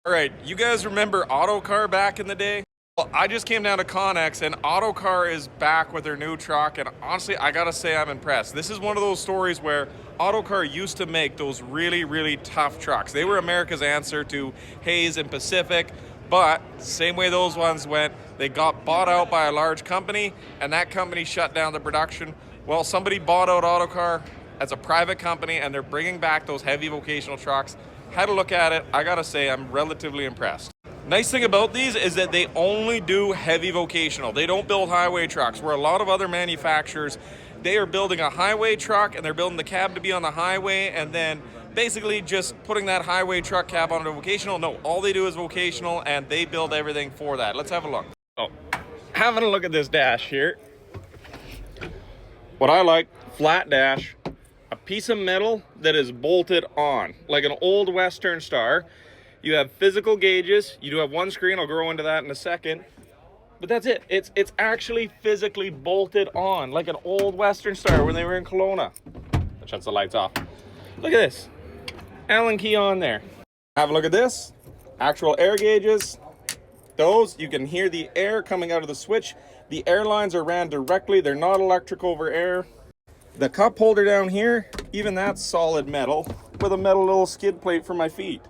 All right, you guys remember Autocar back in the day? Well, I just came down to Connex and Autocar is back with their new truck, and honestly, I gotta say I'm impressed. This is one of those stories where Autocar used to make those really tough trucks. They were America's answer to Hayes and Pacific, but same way those ones went, they got bought out by a large company, and that company shut down the production. Well, somebody bought out Autocar as a private company, and they're bringing back those heavy vocational trucks. Had a look at it. I gotta say I'm relatively impressed. Nice thing about these is that they only do heavy vocational. They don't build highway trucks, where a lot of other manufacturers, they are building a highway truck and they're building the cab to be on the highway and then basically just putting that highway truck cab onto vocational. No, all they do is vocational and they build everything for that. Let's have a look. Oh, having a look at this dash here. What I like, flat dash, a piece of metal that is bolted on, like an old Western Star. You have physical gauges. You do have one screen. I'll go into that in a second. But that's it. It's actually physically bolted on, like an old Western Star when they were in Kelowna. That shuts the lights off. Look at this. Allen key on there. Have a look at this. Actual air gauges. Those, you can hear the air coming out of the switch. The air lines are ran directly. They're not electric over air. The cup holder down here, even that's solid metal with a metal little skid plate for my feet.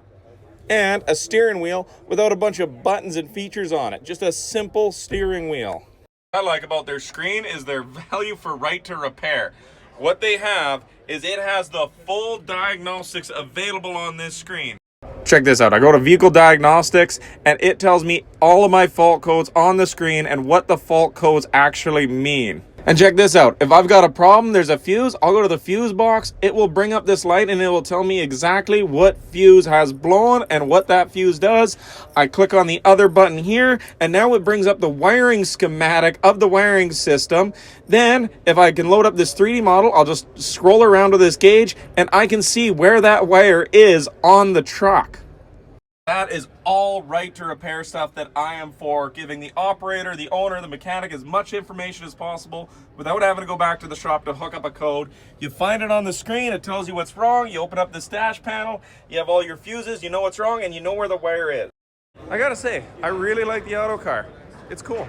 And a steering wheel without a bunch of buttons and features on it. Just a simple steering wheel. What I like about their screen is their value for right to repair. What they have is it has the full diagnostics available on this screen. Check this out. I go to Vehicle Diagnostics and it tells me all of my fault codes on the screen and what the fault codes actually mean. And check this out. If I've got a problem, there's a fuse, I'll go to the fuse box. It will bring up this light and it will tell me exactly what fuse has blown and what that fuse does. I click on the other button here and now it brings up the wiring schematic of the wiring system. Then if I can load up this 3D model, I'll just scroll around to this gauge and I can see where that wire is on the truck. That is all right to repair stuff that I am for, giving the operator, the owner, the mechanic as much information as possible without having to go back to the shop to hook up a code. You find it on the screen, it tells you what's wrong, you open up this dash panel, you have all your fuses, you know what's wrong, and you know where the wire is. I gotta say, I really like the Autocar. It's cool.